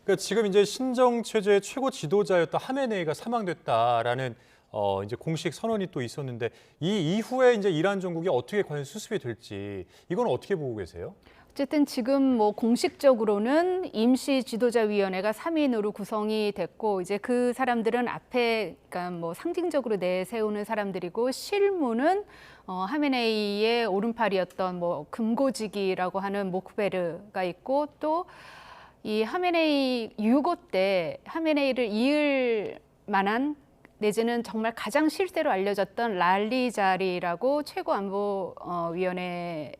그러니까 지금 이제 신정 체제의 최고 지도자였던 하메네이가 사망됐다라는 이제 공식 선언이 또 있었는데 이 이후에 이제 이란 정국이 어떻게 과연 수습이 될지 이건 어떻게 보고 계세요? 어쨌든 지금 뭐 공식적으로는 임시 지도자위원회가 3인으로 구성이 됐고 이제 그 사람들은 앞에 그러니까 뭐 상징적으로 내세우는 사람들이고 실무는 하메네이의 오른팔이었던 뭐 금고지기라고 하는 모크베르가 있고 또 이 하메네이 유고 때 하메네이를 이을 만한 내지는 정말 가장 실세로 알려졌던 랄리자리라고 최고안보위원회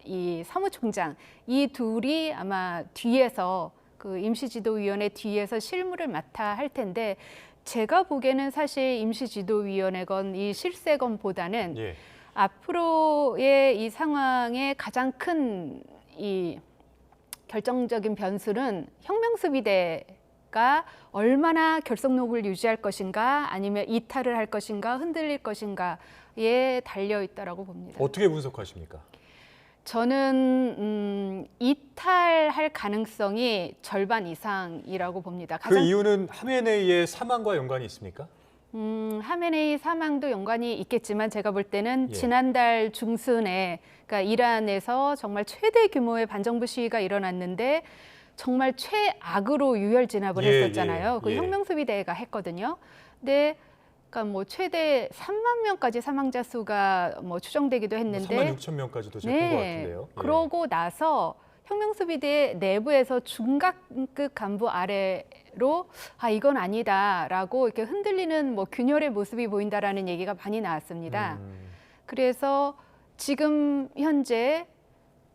이 사무총장 이 둘이 아마 뒤에서 그 임시지도위원회 뒤에서 실무를 맡아 할 텐데 제가 보기에는 사실 임시지도위원회건 이 실세건보다는 예. 앞으로의 이 상황의 가장 큰 이 결정적인 변수는 혁명수비대가 얼마나 결속력을 유지할 것인가 아니면 이탈을 할 것인가 흔들릴 것인가에 달려 있다라고 봅니다. 어떻게 분석하십니까? 저는 이탈할 가능성이 절반 이상이라고 봅니다. 그 이유는 하메네이의 사망과 연관이 있습니까? 하메네이 사망도 연관이 있겠지만 제가 볼 때는 예. 지난달 중순에 그러니까 이란에서 정말 최대 규모의 반정부 시위가 일어났는데 정말 최악으로 유혈 진압을 했었잖아요. 그 혁명수비대가 했거든요. 근데 그러니까 뭐 최대 3만 명까지 사망자 수가 뭐 추정되기도 했는데 3만 6천 명까지도 제가 본 것 같은데요. 예. 그러고 나서 혁명수비대 내부에서 중간급 간부 아래로 이건 아니다라고 이렇게 흔들리는 뭐 균열의 모습이 보인다라는 얘기가 많이 나왔습니다. 그래서 지금 현재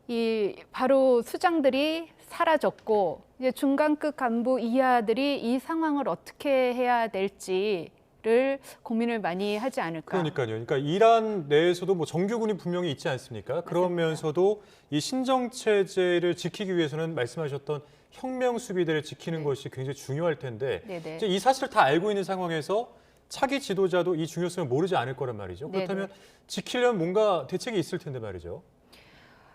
이 바로 수장들이 사라졌고 이제 중간급 간부 이하들이 이 상황을 어떻게 해야 될지를 고민을 많이 하지 않을까. 그러니까요. 그러니까 이란 내에서도 뭐 정규군이 분명히 있지 않습니까? 그러면서도 이 신정 체제를 지키기 위해서는 말씀하셨던 혁명 수비대를 지키는 것이 굉장히 중요할 텐데 이제 이 사실을 다 알고 있는 상황에서 차기 지도자도 이 중요성을 모르지 않을 거란 말이죠. 그렇다면 지키려면 뭔가 대책이 있을 텐데 말이죠.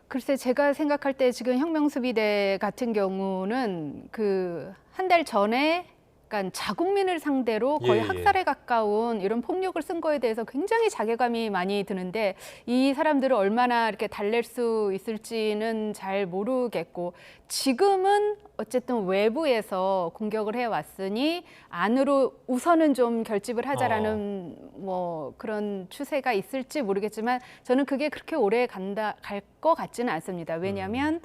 글쎄 제가 생각할 때 지금 혁명수비대 같은 경우는 그 한 달 전에 그러니까 자국민을 상대로 거의 학살에 가까운 이런 폭력을 쓴 거에 대해서 굉장히 자괴감이 많이 드는데 이 사람들을 얼마나 이렇게 달랠 수 있을지는 잘 모르겠고 지금은 어쨌든 외부에서 공격을 해왔으니 안으로 우선은 좀 결집을 하자라는 뭐 그런 추세가 있을지 모르겠지만 저는 그게 그렇게 오래 갈 것 같지는 않습니다. 왜냐하면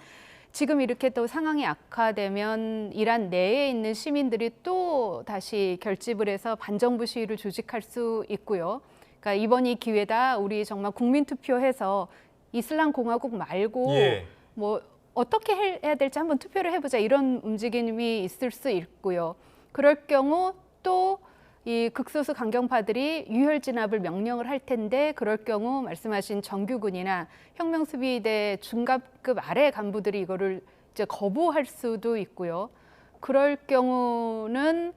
지금 이렇게 또 상황이 악화되면 이란 내에 있는 시민들이 또 다시 결집을 해서 반정부 시위를 조직할 수 있고요. 그러니까 이번이 기회다. 우리 정말 국민투표해서 이슬람 공화국 말고 뭐 어떻게 해야 될지 한번 투표를 해보자 이런 움직임이 있을 수 있고요. 그럴 경우 또 이 극소수 강경파들이 유혈 진압을 명령을 할 텐데 그럴 경우 말씀하신 정규군이나 혁명수비대 중간급 아래 간부들이 이거를 이제 거부할 수도 있고요. 그럴 경우는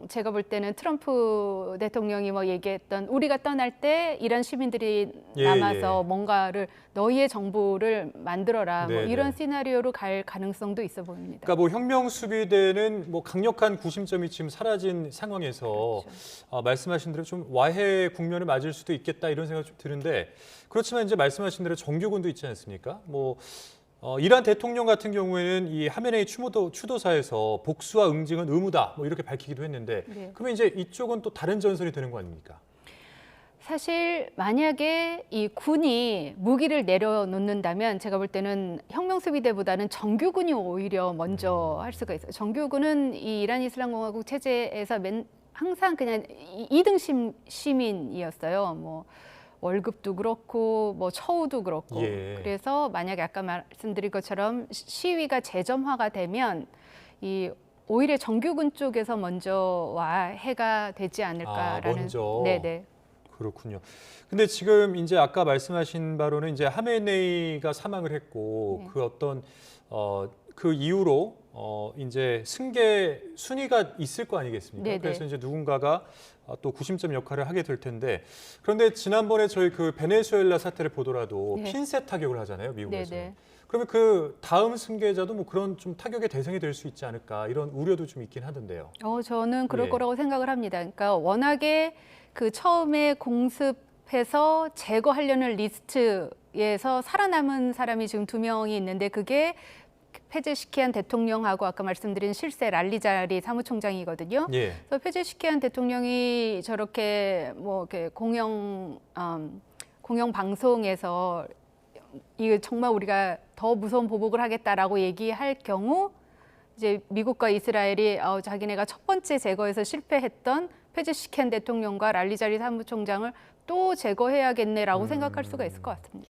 제가 볼 때는 트럼프 대통령이 뭐 얘기했던 우리가 떠날 때 이란 시민들이 남아서 뭔가를 너희의 정부를 만들어라 뭐 이런 시나리오로 갈 가능성도 있어 보입니다. 그러니까 뭐 혁명 수비대는 뭐 강력한 구심점이 지금 사라진 상황에서 말씀하신 대로 좀 와해 국면을 맞을 수도 있겠다 이런 생각이 좀 드는데 그렇지만 이제 말씀하신 대로 정규군도 있지 않습니까? 뭐 이란 대통령 같은 경우에는 이 하메네이 추도사에서 복수와 응징은 의무다 뭐 이렇게 밝히기도 했는데 그러면 이제 이쪽은 또 다른 전선이 되는 거 아닙니까? 사실 만약에 이 군이 무기를 내려놓는다면 제가 볼 때는 혁명수비대보다는 정규군이 오히려 먼저 할 수가 있어요. 정규군은 이 이란 이슬람공화국 체제에서 항상 그냥 2등 시민이었어요. 뭐 월급도 그렇고 뭐 처우도 그렇고 그래서 만약에 아까 말씀드린 것처럼 시위가 재점화가 되면 이 오히려 정규군 쪽에서 먼저 와해가 되지 않을까라는 먼저. 네네. 그렇군요. 근데 지금 이제 아까 말씀하신 바로는 이제 하메네이가 사망을 했고 그 어떤 그 이후로 이제 승계 순위가 있을 거 아니겠습니까? 그래서 이제 누군가가 또 구심점 역할을 하게 될 텐데 그런데 지난번에 저희 그 베네수엘라 사태를 보더라도 핀셋 타격을 하잖아요, 미국에서. 그러면 그 다음 승계자도 뭐 그런 좀 타격의 대상이 될 수 있지 않을까 이런 우려도 좀 있긴 하던데요. 저는 그럴 예. 거라고 생각을 합니다. 그러니까 워낙에 그 처음에 공습해서 제거하려는 리스트에서 살아남은 사람이 지금 2명이 있는데 그게 페제시키안 대통령하고 아까 말씀드린 실세 랄리자리 사무총장이거든요. 예. 그래서 페제시키안 대통령이 저렇게 뭐 이렇게 공영 방송에서 이거 정말 우리가 더 무서운 보복을 하겠다라고 얘기할 경우 이제 미국과 이스라엘이 자기네가 첫 번째 제거에서 실패했던 페제시키안 대통령과 랄리자리 사무총장을 또 제거해야겠네라고 생각할 수가 있을 것 같습니다.